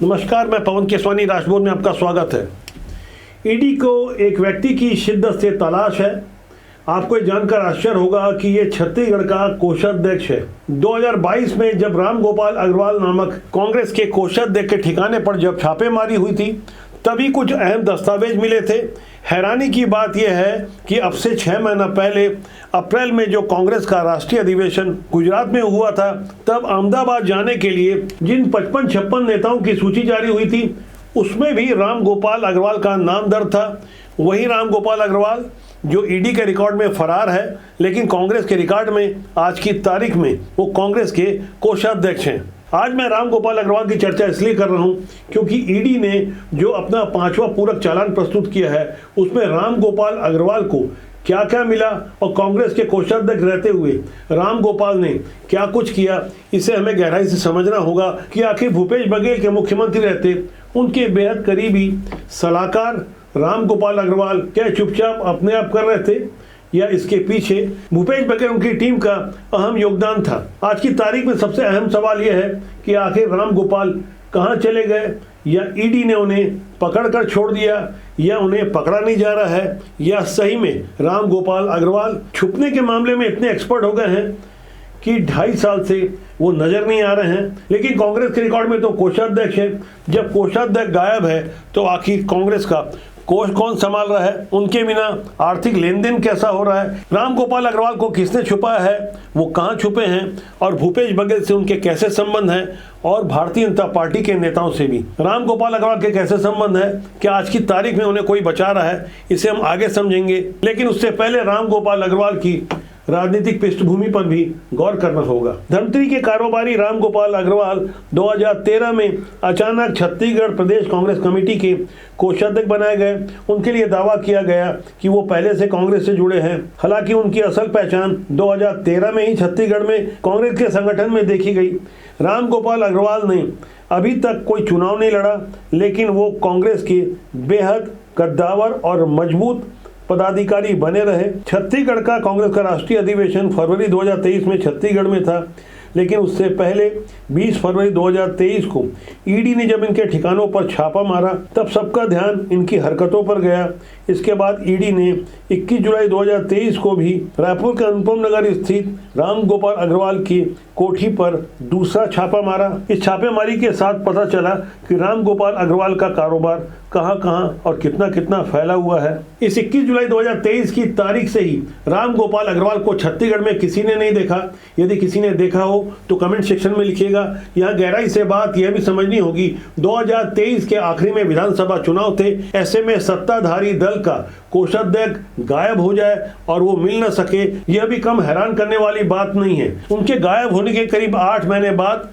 नमस्कार, मैं पवन केसवानी, राजभवन में आपका स्वागत है। ईडी को एक व्यक्ति की शिद्दत से तलाश है। आपको ये जानकर आश्चर्य होगा कि ये छत्तीसगढ़ का कोषाध्यक्ष है। 2022 में जब राम गोपाल अग्रवाल नामक कांग्रेस के कोषाध्यक्ष के ठिकाने पर जब छापेमारी हुई थी, तभी कुछ अहम दस्तावेज मिले थे। हैरानी की बात यह है कि अब से 6 महीना पहले अप्रैल में जो कांग्रेस का राष्ट्रीय अधिवेशन गुजरात में हुआ था, तब अहमदाबाद जाने के लिए जिन 55-56 नेताओं की सूची जारी हुई थी, उसमें भी राम गोपाल अग्रवाल का नाम दर्ज था। वही राम गोपाल अग्रवाल जो ईडी के रिकॉर्ड में फरार है, लेकिन कांग्रेस के रिकॉर्ड में आज की तारीख में वो कांग्रेस के कोषाध्यक्ष हैं। आज मैं राम गोपाल अग्रवाल की चर्चा इसलिए कर रहा हूं क्योंकि ईडी ने जो अपना 5वां पूरक चालान प्रस्तुत किया है, उसमें राम गोपाल अग्रवाल को क्या क्या मिला और कांग्रेस के कोषाध्यक्ष रहते हुए राम गोपाल ने क्या कुछ किया, इसे हमें गहराई से समझना होगा कि आखिर भूपेश बघेल के मुख्यमंत्री रहते उनके बेहद करीबी सलाहकार राम गोपाल अग्रवाल क्या चुपचाप अपने आप कर रहे थे या इसके पीछे भूपेश बघेल उनकी टीम का अहम योगदान था। आज की तारीख में सबसे अहम सवाल यह है कि आखिर राम गोपाल कहां चले गए, या ईडी ने उन्हें पकड़कर छोड़ दिया, या उन्हें पकड़ा नहीं जा रहा है, या सही में राम गोपाल अग्रवाल छुपने के मामले में इतने एक्सपर्ट हो गए हैं कि 2.5 साल से वो नजर नहीं आ रहे हैं। लेकिन कांग्रेस के रिकॉर्ड में तो कोषाध्यक्ष है। जब कोषाध्यक्ष गायब है तो आखिर कांग्रेस का कोष कौन संभाल रहा है, उनके बिना आर्थिक लेन देन कैसा हो रहा है, राम गोपाल अग्रवाल को किसने छुपाया है, वो कहां छुपे हैं, और भूपेश बघेल से उनके कैसे संबंध हैं, और भारतीय जनता पार्टी के नेताओं से भी राम गोपाल अग्रवाल के कैसे संबंध है, क्या आज की तारीख में उन्हें कोई बचा रहा है, इसे हम आगे समझेंगे। लेकिन उससे पहले राम गोपाल अग्रवाल की राजनीतिक पृष्ठभूमि पर भी गौर करना होगा। धमतरी के कारोबारी राम गोपाल अग्रवाल 2013 में अचानक छत्तीसगढ़ प्रदेश कांग्रेस कमेटी के कोषाध्यक्ष बनाए गए। उनके लिए दावा किया गया कि वो पहले से कांग्रेस से जुड़े हैं। हालांकि उनकी असल पहचान 2013 में ही छत्तीसगढ़ में कांग्रेस के संगठन में देखी गई। राम गोपाल अग्रवाल ने अभी तक कोई चुनाव नहीं लड़ा, लेकिन वो कांग्रेस के बेहद कद्दावर और मजबूत पदाधिकारी बने रहे। छत्तीसगढ़ का कांग्रेस का राष्ट्रीय अधिवेशन फरवरी 2023 में छत्तीसगढ़ में था, लेकिन उससे पहले 20 फरवरी 2023 को ईडी ने जब इनके ठिकानों पर छापा मारा, तब सबका ध्यान इनकी हरकतों पर गया। इसके बाद ईडी ने 21 जुलाई 2023 को भी रायपुर के अनुपम नगर स्थित राम गोपाल अग्रवाल की कोठी पर दूसरा छापा मारा। इस छापेमारी के साथ पता चला कि राम गोपाल अग्रवाल का कारोबार कहां-कहां और कितना फैला हुआ है। इस 21 जुलाई 2023 की तारीख से ही राम गोपाल अग्रवाल को छत्तीसगढ़ में किसी ने नहीं देखा। यदि किसी ने देखा हो तो कमेंट सेक्शन में लिखिएगा। यहाँ गहराई से बात यह भी समझनी होगी, 2023 के आखिरी में विधानसभा चुनाव थे। ऐसे में सत्ताधारी दल का कोषाध्यक्ष गायब हो जाए और वो मिल न सके, यह भी कम हैरान करने वाली बात नहीं है। उनके गायब होने के करीब 8 महीने बाद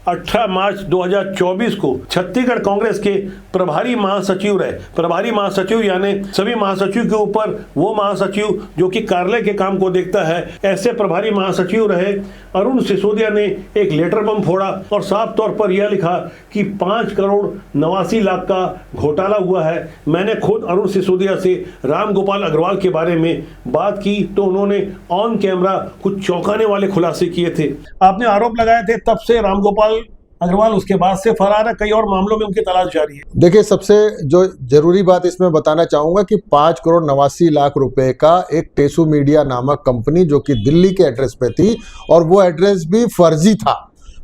18 मार्च 2024 को छत्तीसगढ़ कांग्रेस के प्रभारी महासचिव रहे। प्रभारी महासचिव यानी सभी महासचिव के ऊपर वो महासचिव जो कि कार्यालय के काम को देखता है, ऐसे प्रभारी महासचिव रहे अरुण सिसोदिया ने एक लेटर बम फोड़ा और साफ तौर पर यह लिखा कि 5 करोड़ 89 लाख का घोटाला हुआ है। मैंने खुद अरुण सिसोदिया से राम गोपाल अग्रवाल के बारे में बात की तो उन्होंने ऑन कैमरा कुछ चौंकाने वाले खुलासे किए थे। आपने आरोप लगाए थे, तब से राम गोपाल अग्रवाल उसके बाद से फरार है। कई और मामलों में उनकी तलाश जारी है। देखिए, सबसे जो जरूरी बात इसमें बताना चाहूंगा कि 5 करोड़ 89 लाख रुपए का एक टेसू मीडिया नामक कंपनी जो कि दिल्ली के एड्रेस पे थी, और वो एड्रेस भी फर्जी था।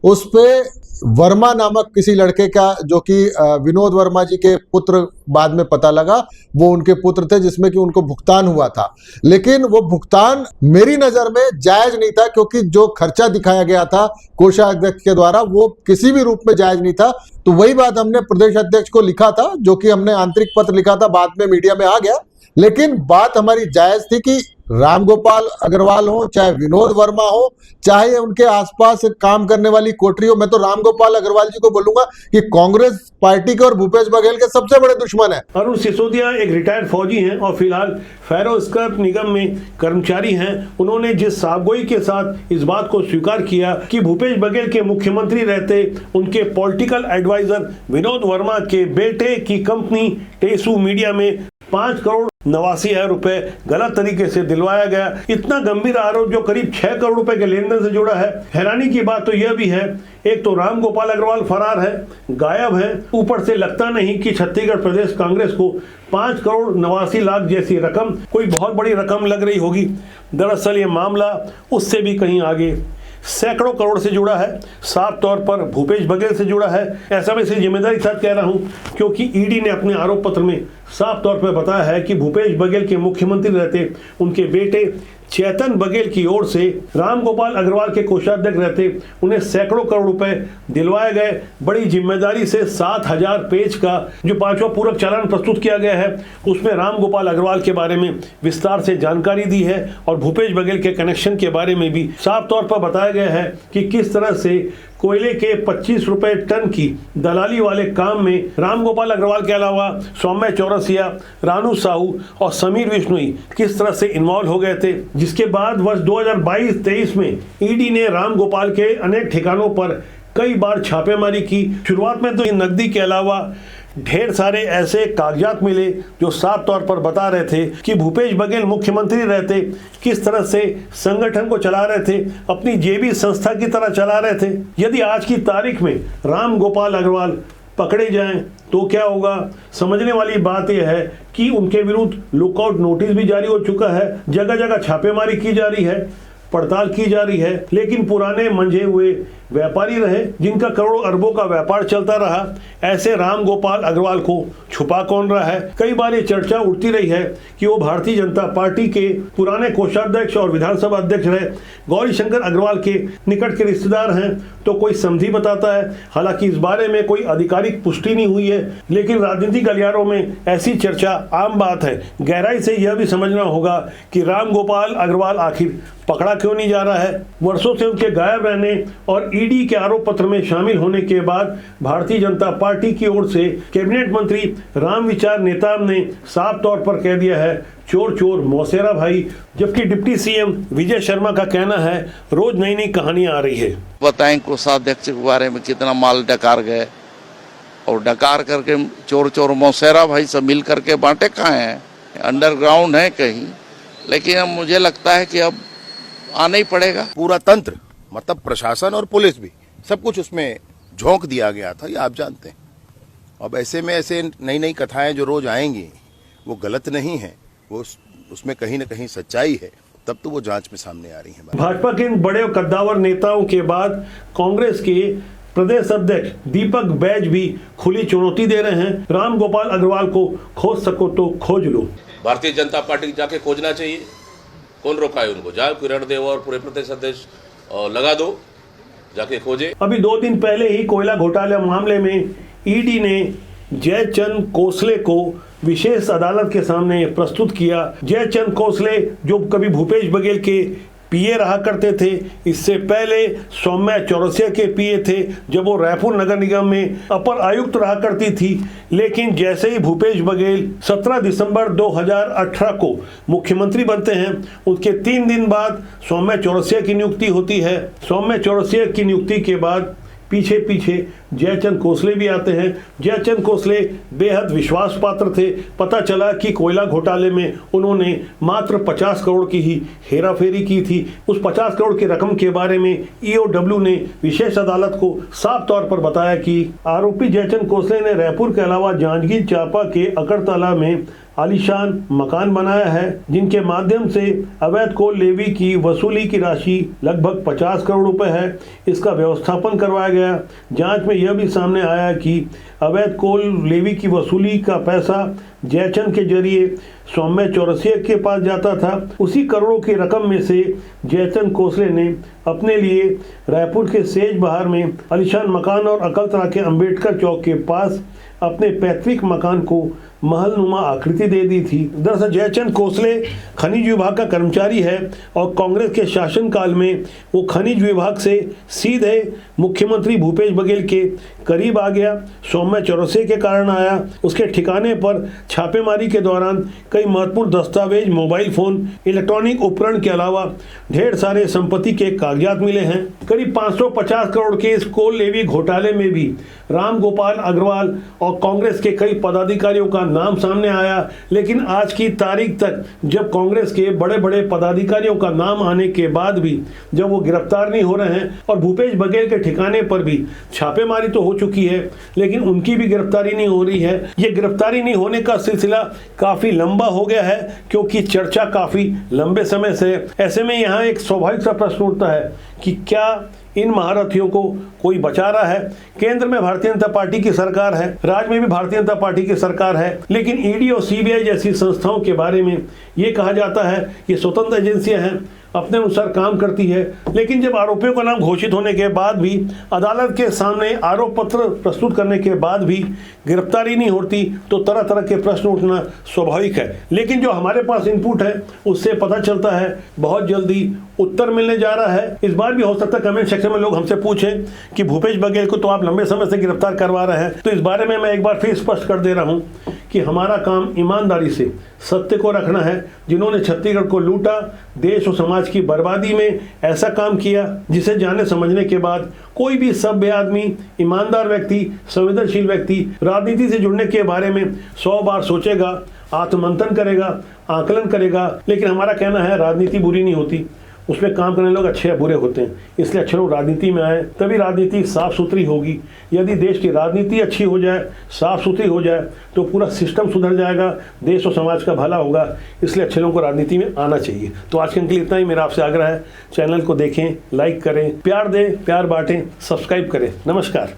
उस पे वर्मा नामक किसी लड़के का, जो कि विनोद वर्मा जी के पुत्र बाद में पता लगा वो उनके पुत्र थे, जिसमें कि उनको भुगतान हुआ था। लेकिन वो भुगतान मेरी नजर में जायज नहीं था, क्योंकि जो खर्चा दिखाया गया था कोषाध्यक्ष के द्वारा वो किसी भी रूप में जायज नहीं था। तो वही बात हमने प्रदेश अध्यक्ष को लिखा था, जो कि हमने आंतरिक पत्र लिखा था, बाद में मीडिया में आ गया। लेकिन बात हमारी जायज थी कि राम गोपाल अग्रवाल हो, चाहे विनोद वर्मा हो, चाहे उनके आसपास काम करने वाली कोठरी हो, मैं तो राम गोपाल अग्रवाल जी को बोलूंगा कि कांग्रेस पार्टी के और भूपेश बघेल के सबसे बड़े दुश्मन है। अरुण सिसोदिया एक रिटायर्ड फौजी हैं और फिलहाल फेरो स्क्रैप निगम में कर्मचारी हैं। उन्होंने जिस साफगोई के साथ इस बात को स्वीकार किया कि भूपेश बघेल के मुख्यमंत्री रहते उनके पॉलिटिकल एडवाइजर विनोद वर्मा के बेटे की कंपनी टेसू मीडिया में 5 करोड़ 89,000 रुपए गलत तरीके से दिलवाया गया। इतना गंभीर आरोप जो करीब 6 करोड़ रुपए के लेन देन से जुड़ा है। हैरानी की बात तो यह भी है, एक तो राम गोपाल अग्रवाल फरार है, गायब है, ऊपर से लगता नहीं कि छत्तीसगढ़ प्रदेश कांग्रेस को 5 करोड़ 89 लाख जैसी रकम कोई बहुत बड़ी रकम लग रही होगी। दरअसल ये मामला उससे भी कहीं आगे सैकड़ों करोड़ से जुड़ा है, साफ तौर पर भूपेश बघेल से जुड़ा है। ऐसा मैं इसे जिम्मेदारी के साथ कह रहा हूं क्योंकि ईडी ने अपने आरोप पत्र में साफ तौर पर बताया है कि भूपेश बघेल के मुख्यमंत्री रहते उनके बेटे चेतन बघेल की ओर से राम गोपाल अग्रवाल के कोषाध्यक्ष रहते उन्हें सैकड़ों करोड़ रुपए दिलवाए गए। बड़ी जिम्मेदारी से 7,000 पेज का जो 5वां पूरक चालान प्रस्तुत किया गया है उसमें राम गोपाल अग्रवाल के बारे में विस्तार से जानकारी दी है और भूपेश बघेल के कनेक्शन के बारे में भी साफ तौर पर बताया गया है कि किस तरह से कोयले के 25 रुपए टन की दलाली वाले काम में राम गोपाल अग्रवाल के अलावा सौम्य चौरसिया, रानू साहू और समीर विश्नोई किस तरह से इन्वॉल्व हो गए थे। जिसके बाद वर्ष 2022-23 में ईडी ने राम गोपाल के अनेक ठिकानों पर कई बार छापेमारी की। शुरुआत में तो नकदी के अलावा ढेर सारे ऐसे कागजात मिले जो साफ तौर पर बता रहे थे कि भूपेश बघेल मुख्यमंत्री रहते किस तरह से संगठन को चला रहे थे, अपनी जेबी संस्था की तरह चला रहे थे। यदि आज की तारीख में राम गोपाल अग्रवाल पकड़े जाएं तो क्या होगा? समझने वाली बात यह है कि उनके विरुद्ध लुकआउट नोटिस भी जारी हो चुका है, जगह जगह छापेमारी की जा रही है, पड़ताल की जा रही है। लेकिन पुराने मंझे हुए व्यापारी रहे जिनका करोड़ों अरबों का व्यापार चलता रहा, ऐसे राम गोपाल अग्रवाल को छुपा कौन रहा है? कई बार ये चर्चा उठती रही है कि वो भारतीय जनता पार्टी के पुराने कोषाध्यक्ष और विधानसभा अध्यक्ष रहे, गौरीशंकर अग्रवाल के निकट के रिश्तेदार हैं, तो कोई समझी बताता है। हालांकि इस बारे में कोई आधिकारिक पुष्टि नहीं हुई है, लेकिन राजनीतिक गलियारों में ऐसी चर्चा आम बात है। गहराई से यह भी समझना होगा कि राम गोपाल अग्रवाल आखिर पकड़ा क्यों नहीं जा रहा है। वर्षों से उनके गायब रहने और ईडी के आरोप पत्र में शामिल होने के बाद भारतीय जनता पार्टी की ओर से कैबिनेट मंत्री रामविचार नेताम ने साफ तौर पर कह दिया है, चोर चोर मौसेरा भाई। जबकि डिप्टी सीएम विजय शर्मा का कहना है रोज नई नई कहानियां आ रही है। बताएं कोषाध्यक्ष के बारे में कितना माल डकार गए और डकार करके चोर चोर मौसेरा भाई सब मिल करके बांटे कहाँ हैं? अंडरग्राउंड है कहीं, लेकिन अब मुझे लगता है कि अब आना ही पड़ेगा। पूरा तंत्र मतलब प्रशासन और पुलिस भी सब कुछ उसमें झोंक दिया गया था, ये आप जानते हैं। अब ऐसे में ऐसे नई नई कथाएं जो रोज आएंगी वो गलत नहीं है, वो उसमें कहीं ना कहीं सच्चाई है, तब तो वो जांच में सामने आ रही है। भाजपा के इन बड़े कद्दावर नेताओं के बाद कांग्रेस के प्रदेश अध्यक्ष दीपक बैज भी खुली चुनौती दे रहे हैं, राम गोपाल अग्रवाल को खोज सको तो खोज लो। भारतीय जनता पार्टी जाके खोजना चाहिए, कौन रोका है उनको? जाओ किरण देव और पूरे प्रदेश अध्यक्ष लगा दो, जाके खोजे। अभी 2 दिन पहले ही कोयला घोटाले मामले में ईडी ने जयचंद कोसले को विशेष अदालत के सामने प्रस्तुत किया। जयचंद कोसले जो कभी भूपेश बघेल के पीए रहा करते थे, इससे पहले सौम्या चौरसिया के पीए थे जब वो रायपुर नगर निगम में अपर आयुक्त रहा करती थी। लेकिन जैसे ही भूपेश बघेल 17 दिसंबर 2018 को मुख्यमंत्री बनते हैं, उसके 3 दिन बाद सौम्या चौरसिया की नियुक्ति होती है। सौम्या चौरसिया की नियुक्ति के बाद पीछे पीछे जयचंद कोसले भी आते हैं। जयचंद कोसले बेहद विश्वास पात्र थे। पता चला कि कोयला घोटाले में उन्होंने मात्र 50 करोड़ की ही हेराफेरी की थी। उस 50 करोड़ की रकम के बारे में ईओडब्ल्यू ने विशेष अदालत को साफ तौर पर बताया कि आरोपी जयचंद कोसले ने रायपुर के अलावा जांजगीर चांपा के अकड़तला में आलीशान मकान बनाया है, जिनके माध्यम से अवैध कोल लेवी की वसूली की राशि लगभग 50 करोड़ रुपए है। इसका व्यवस्थापन करवाया गया। जांच में यह भी सामने आया कि अवैध कोल लेवी की वसूली का पैसा जयचंद के जरिए सौम्या चौरसिया के पास जाता था। उसी करोड़ों की रकम में से जयचंद कोसले ने अपने लिए रायपुर के सेज बहार में आलीशान मकान और अकलतरा के अंबेडकर चौक के पास अपने पैतृक मकान को महलनुमा आकृति दे दी थी। दरअसल जयचंद कोसले खनिज विभाग का कर्मचारी है और कांग्रेस के शासनकाल में वो खनिज विभाग से सीधे मुख्यमंत्री भूपेश बघेल के करीब आ गया। सौम्या चौरसिया के कारण आया। उसके ठिकाने पर छापेमारी के दौरान कई महत्वपूर्ण दस्तावेज, मोबाइल फोन, इलेक्ट्रॉनिक उपकरण के अलावा ढेर सारे संपत्ति के कागजात मिले हैं। करीब 550 करोड़ के इस कोल लेवी घोटाले में भी राम गोपाल अग्रवाल और कांग्रेस के कई पदाधिकारियों का नाम सामने आया, लेकिन आज की तारीख तक जब कांग्रेस के बड़े बड़े पदाधिकारियों का नाम आने के बाद भी जब वो गिरफ्तार नहीं हो रहे हैं, और भूपेश बघेल के ठिकाने पर भी छापेमारी तो हो चुकी है लेकिन उनकी भी गिरफ्तारी नहीं हो रही है। ये गिरफ्तारी नहीं होने का सिलसिला काफी लंबा हो गया है क्योंकि चर्चा काफी लंबे समय से। ऐसे में यहाँ एक स्वाभाविक सा प्रश्न उठता है कि क्या इन महारथियों को कोई बचा रहा है? केंद्र में भारतीय जनता पार्टी की सरकार है, राज्य में भी भारतीय जनता पार्टी की सरकार है, लेकिन ईडी और सीबीआई जैसी संस्थाओं के बारे में ये कहा जाता है ये स्वतंत्र एजेंसियां हैं, अपने अनुसार काम करती है। लेकिन जब आरोपियों का नाम घोषित होने के बाद भी, अदालत के सामने आरोप पत्र प्रस्तुत करने के बाद भी गिरफ्तारी नहीं होती तो तरह तरह के प्रश्न उठना स्वाभाविक है। लेकिन जो हमारे पास इनपुट है उससे पता चलता है बहुत जल्दी उत्तर मिलने जा रहा है। इस बार भी हो सकता है कमेंट सेक्शन में लोग हमसे पूछें कि भूपेश बघेल को तो आप लंबे समय से गिरफ्तार करवा रहे हैं, तो इस बारे में मैं एक बार फिर स्पष्ट कर दे रहा हूं कि हमारा काम ईमानदारी से सत्य को रखना है। जिन्होंने छत्तीसगढ़ को लूटा, देश और समाज की बर्बादी में ऐसा काम किया जिसे जाने समझने के बाद कोई भी सभ्य आदमी, ईमानदार व्यक्ति, संवेदनशील व्यक्ति राजनीति से जुड़ने के बारे में 100 बार सोचेगा, आत्ममंथन करेगा, आकलन करेगा। लेकिन हमारा कहना है राजनीति बुरी नहीं होती, उसमें काम करने लोग अच्छे या बुरे होते हैं। इसलिए अच्छे लोग राजनीति में आए तभी राजनीति साफ सुथरी होगी। यदि देश की राजनीति अच्छी हो जाए, साफ सुथरी हो जाए तो पूरा सिस्टम सुधर जाएगा, देश और समाज का भला होगा। इसलिए अच्छे लोगों को राजनीति में आना चाहिए। तो आज के लिए इतना ही। मेरा आपसे आग्रह है, चैनल को देखें, लाइक करें, प्यार दें, प्यार बांटें, सब्सक्राइब करें। नमस्कार।